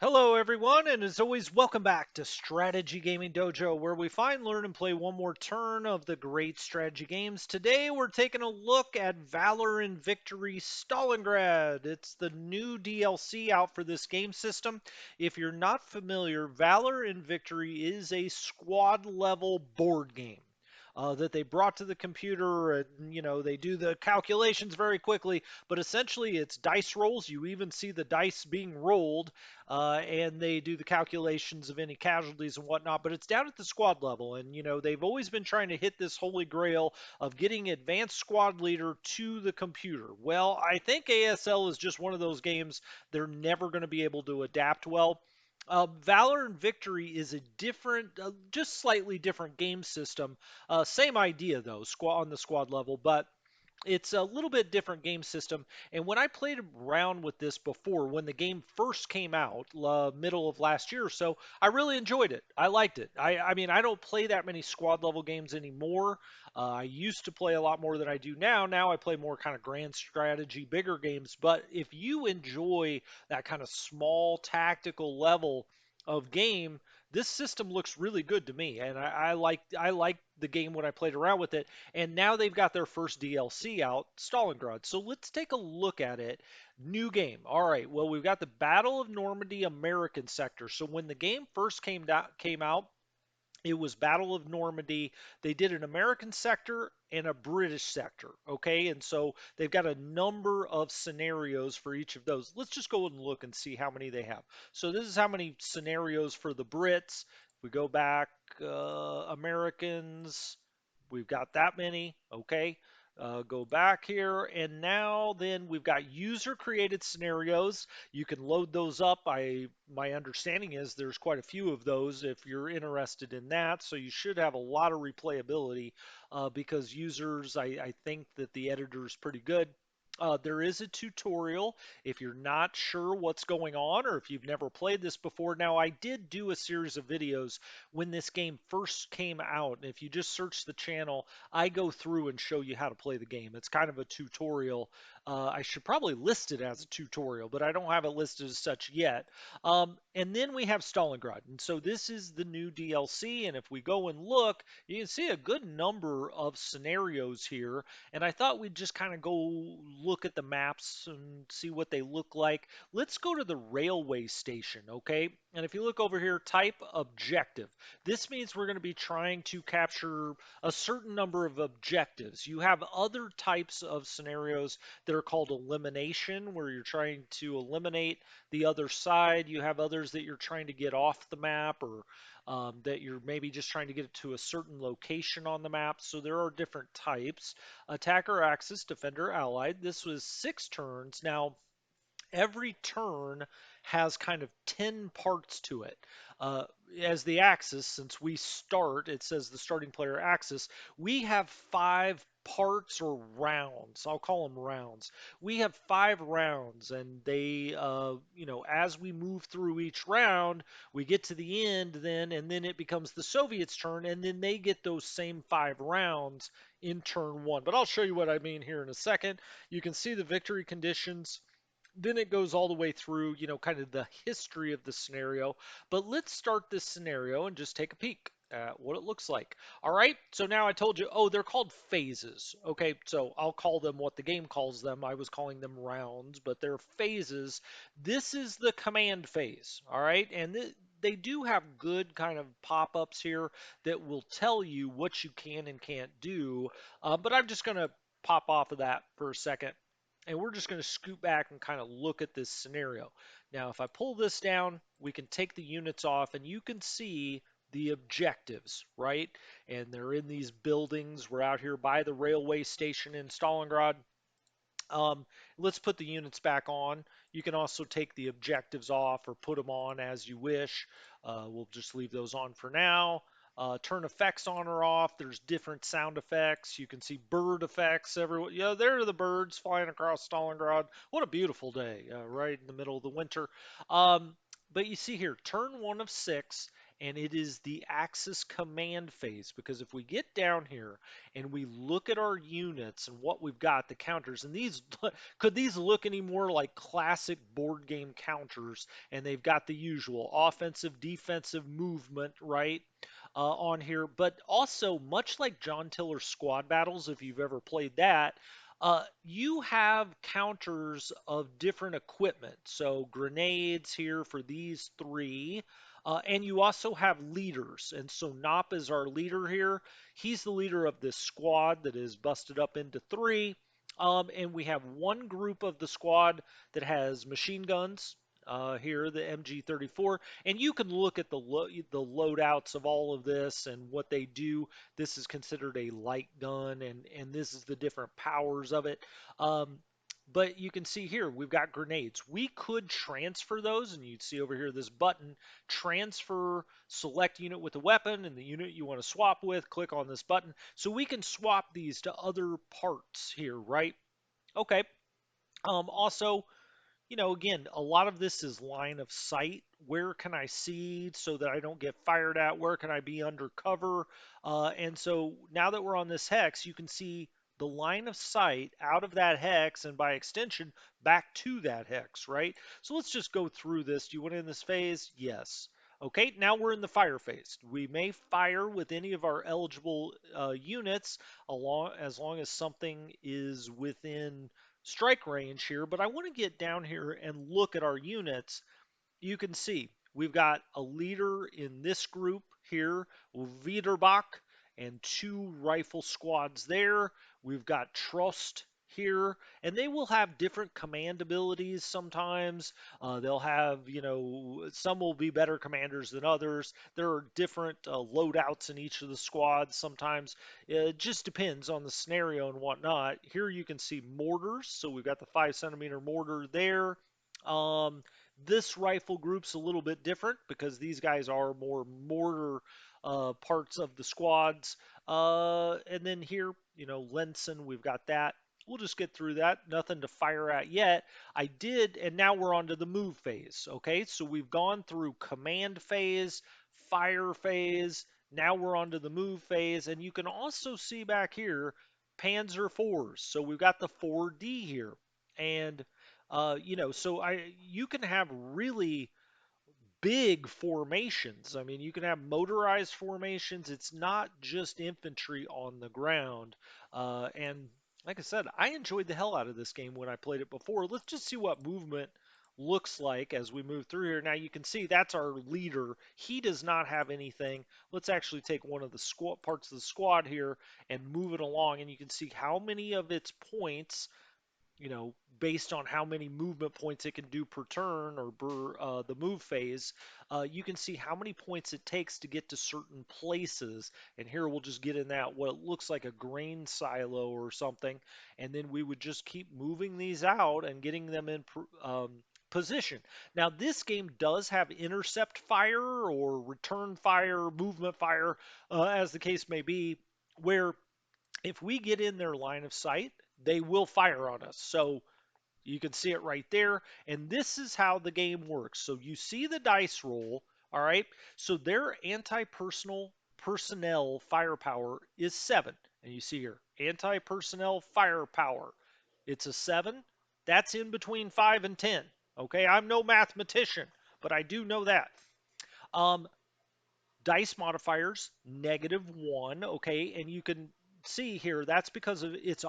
Hello, everyone, and as always, welcome back to Strategy Gaming Dojo, where we find, learn, and play one more turn of the great strategy games. Today, we're taking a look at Valor and Victory Stalingrad. It's the new DLC out for this game system. If you're not familiar, Valor and Victory is a squad level board game. That they brought to the computer, and they do the calculations very quickly. But essentially, it's dice rolls. You even see the dice being rolled, and they do the calculations of any casualties and whatnot. But it's down at the squad level, and they've always been trying to hit this holy grail of getting advanced squad leader to the computer. Well, I think ASL is just one of those games they're never going to be able to adapt well. Valor and Victory is a different, just slightly different game system. Same idea though, squad on the squad level, but it's a little bit different game system. And when I played around with this before, when the game first came out, middle of last year or so, I really enjoyed it. I liked it. I mean, I don't play that many squad level games anymore. I used to play a lot more than I do now. Now I play more kind of grand strategy, bigger games. But if you enjoy that kind of small tactical level of game, this system looks really good to me, and I like the game when I played around with it. And now they've got their first DLC out, Stalingrad. So let's take a look at it. New game. All right. Well, we've got the Battle of Normandy American sector. So when the game first came out, it was Battle of Normandy. They did an American sector and a British sector. Okay. And so they've got a number of scenarios for each of those. Let's just go and look and see how many they have. So this is how many scenarios for the Brits. We go back, Americans, we've got that many. Okay. Go back here, and now then we've got user created scenarios. You can load those up. My understanding is there's quite a few of those if you're interested in that. So you should have a lot of replayability, because users, I think that the editor is pretty good. There is a tutorial if you're not sure what's going on or if you've never played this before. Now, I did do a series of videos when this game first came out, and if you just search the channel, I go through and show you how to play the game. It's kind of a tutorial. I should probably list it as a tutorial, but I don't have it listed as such yet. And then we have Stalingrad. And so this is the new DLC. And if we go and look, you can see a good number of scenarios here. And I thought we'd just kind of go look at the maps and see what they look like. Let's go to the railway station, okay? And if you look over here, type objective. This means we're going to be trying to capture a certain number of objectives. You have other types of scenarios that are called elimination, where you're trying to eliminate the other side. You have others that you're trying to get off the map, or that you're maybe just trying to get it to a certain location on the map. So there are different types. Attacker, Axis, Defender, Allied. This was 6 turns. Now, every turn has kind of 10 parts to it. Uh, as the Axis, since we start, it says the starting player Axis, we have 5 parts or rounds. I'll call them rounds. We have 5 rounds, and they, as we move through each round, we get to the end then, and then it becomes the Soviets' turn, and then they get those same 5 rounds in turn one. But I'll show you what I mean here in a second. You can see the victory conditions, then it goes all the way through, kind of the history of the scenario. But let's start this scenario and just take a peek at what it looks like. All right, so now I told you, oh, they're called phases. Okay, so I'll call them what the game calls them. I was calling them rounds, but they're phases. This is the command phase, all right? And they do have good kind of pop-ups here that will tell you what you can and can't do. But I'm just going to pop off of that for a second, and we're just going to scoot back and kind of look at this scenario. Now, if I pull this down, we can take the units off, and you can see the objectives, right? And they're in these buildings. We're out here by the railway station in Stalingrad. Let's put the units back on. You can also take the objectives off or put them on as you wish. We'll just leave those on for now. Turn effects on or off. There's different sound effects. You can see bird effects everywhere. Yeah, there are the birds flying across Stalingrad. What a beautiful day, right in the middle of the winter. Um, but you see here, turn 1 of 6, and it is the Axis command phase. Because if we get down here and we look at our units and what we've got, the counters, and these could these look any more like classic board game counters? And they've got the usual offensive, defensive movement, right? On here, but also much like John Tiller's Squad Battles, if you've ever played that, you have counters of different equipment. So grenades here for these three. And you also have leaders. And so Nop is our leader here. He's the leader of this squad that is busted up into three. And we have one group of the squad that has machine guns. Here, the MG34, and you can look at the loadouts of all of this and what they do. This is considered a light gun, and this is the different powers of it. Um, but you can see here we've got grenades. We could transfer those, and you'd see over here this button, transfer select unit with a weapon, and the unit you want to swap with, click on this button. So we can swap these to other parts here, right? Okay. Also, again, a lot of this is line of sight. Where can I see so that I don't get fired at? Where can I be under cover? And so now that we're on this hex, you can see the line of sight out of that hex and by extension back to that hex, right? So let's just go through this. Do you want to end this phase? Yes. Okay, now we're in the fire phase. We may fire with any of our eligible units as long as something is within strike range here, but I want to get down here and look at our units. You can see we've got a leader in this group here, Wiederbach, and two rifle squads there. We've got Trost here, and they will have different command abilities sometimes. They'll have, some will be better commanders than others. There are different loadouts in each of the squads sometimes. It just depends on the scenario and whatnot. Here you can see mortars, so we've got the 5 centimeter mortar there. Um, this rifle group's a little bit different because these guys are more mortar parts of the squads. And then here, Lenson, we've got that. We'll just get through that. Nothing to fire at yet. I did, and now we're on to the move phase. Okay, so we've gone through command phase, fire phase. Now we're on to the move phase, and you can also see back here Panzer IVs. So we've got the 4D here, and so you can have really big formations. I mean, you can have motorized formations. It's not just infantry on the ground. And like I said, I enjoyed the hell out of this game when I played it before. Let's just see what movement looks like as we move through here. Now you can see that's our leader. He does not have anything. Let's actually take one of the squad parts of the squad here and move it along, and you can see how many of its points, based on how many movement points it can do per turn or the move phase, you can see how many points it takes to get to certain places. And here we'll just get in that, what it looks like a grain silo or something. And then we would just keep moving these out and getting them in position. Now, this game does have intercept fire or return fire, movement fire, as the case may be, where if we get in their line of sight, they will fire on us. So you can see it right there. And this is how the game works. So you see the dice roll, all right? So their anti-personal personnel firepower is 7. And you see here, anti-personnel firepower. It's a 7. That's in between 5 and 10. Okay, I'm no mathematician, but I do know that. Um, dice modifiers -1, okay, and you can see here that's because of its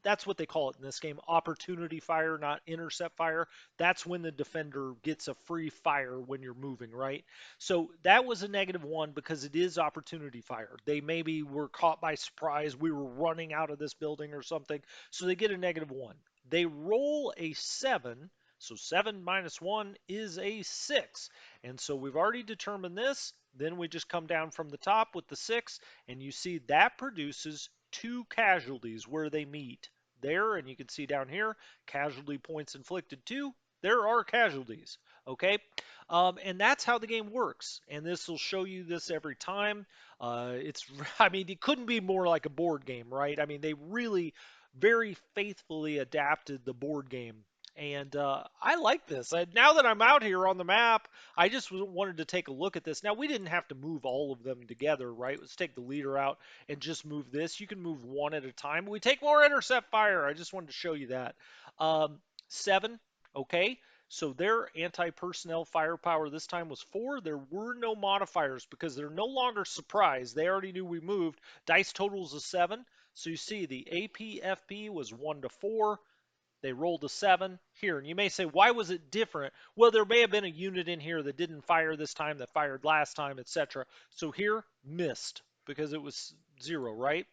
that's what they call it in this game, opportunity fire, not intercept fire. That's when the defender gets a free fire when you're moving, right? So that was a -1 because it is opportunity fire. They maybe were caught by surprise, we were running out of this building or something, so they get a -1. They roll a 7, so 7 minus 1 is a 6. And so we've already determined this. Then we just come down from the top with the 6, and you see that produces 2 casualties where they meet there. And you can see down here, casualty points inflicted 2. There are casualties, okay? And that's how the game works. And this will show you this every time. I mean, it couldn't be more like a board game, right? I mean, they really very faithfully adapted the board game And I like this. Now that I'm out here on the map, I just wanted to take a look at this. Now, we didn't have to move all of them together, right? Let's take the leader out and just move this. You can move one at a time. We take more intercept fire. I just wanted to show you that. Um, 7, okay. So their anti-personnel firepower this time was 4. There were no modifiers because they're no longer surprised. They already knew we moved. Dice totals a 7. So you see the APFP was 1 to 4. They rolled a 7 here. And you may say, why was it different? Well, there may have been a unit in here that didn't fire this time, that fired last time, etc. So here, missed because it was 0, right?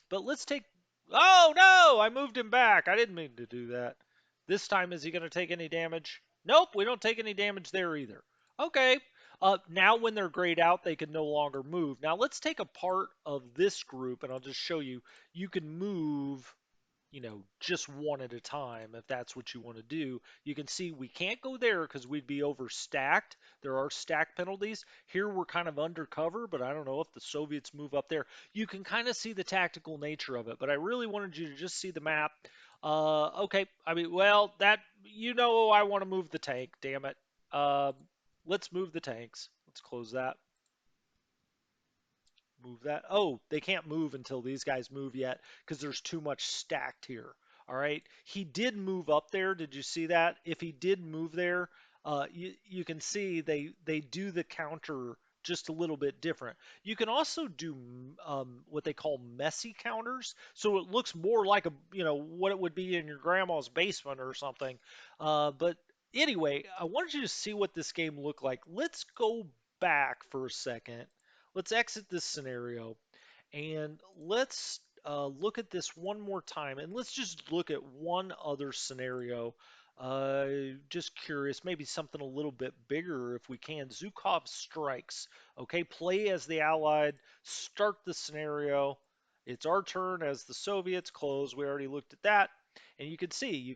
But let's take. Oh, no! I moved him back. I didn't mean to do that. This time, is he going to take any damage? Nope, we don't take any damage there either. Okay. Now, when they're grayed out, they can no longer move. Now, let's take a part of this group, and I'll just show you. You can move just one at a time if that's what you want to do. You can see we can't go there because we'd be overstacked. There are stack penalties. Here we're kind of undercover, but I don't know if the Soviets move up there. You can kind of see the tactical nature of it, but I really wanted you to just see the map. Okay, I mean, well, I want to move the tank, damn it. Uh, let's move the tanks. Let's close that. Move that. Oh, they can't move until these guys move yet because there's too much stacked here. All right. He did move up there. Did you see that? If he did move there, you can see they do the counter just a little bit different. You can also do what they call messy counters, so it looks more like what it would be in your grandma's basement or something. But anyway, I wanted you to see what this game looked like. Let's go back for a second. Let's exit this scenario and let's look at this one more time. And let's just look at one other scenario. Just curious, maybe something a little bit bigger if we can. Zhukov strikes. Okay, play as the Allied, start the scenario. It's our turn as the Soviets close. We already looked at that. And you can see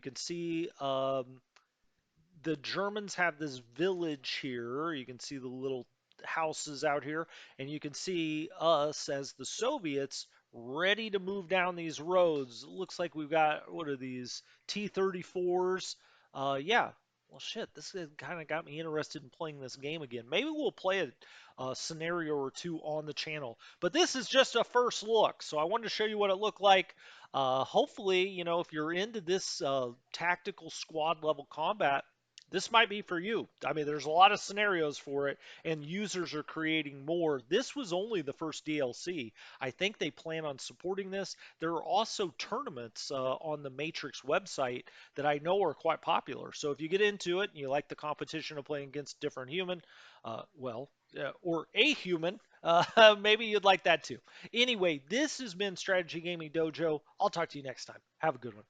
the Germans have this village here. You can see the little houses out here, and you can see us as the Soviets ready to move down these roads. It looks like we've got, what are these, T-34s? Yeah. Well, shit, this kind of got me interested in playing this game again. Maybe we'll play a scenario or two on the channel. But this is just a first look, so I wanted to show you what it looked like. Hopefully, if you're into this tactical squad level combat, this might be for you. I mean, there's a lot of scenarios for it, and users are creating more. This was only the first DLC. I think they plan on supporting this. There are also tournaments on the Matrix website that I know are quite popular. So if you get into it and you like the competition of playing against different human, or a human, maybe you'd like that too. Anyway, this has been Strategy Gaming Dojo. I'll talk to you next time. Have a good one.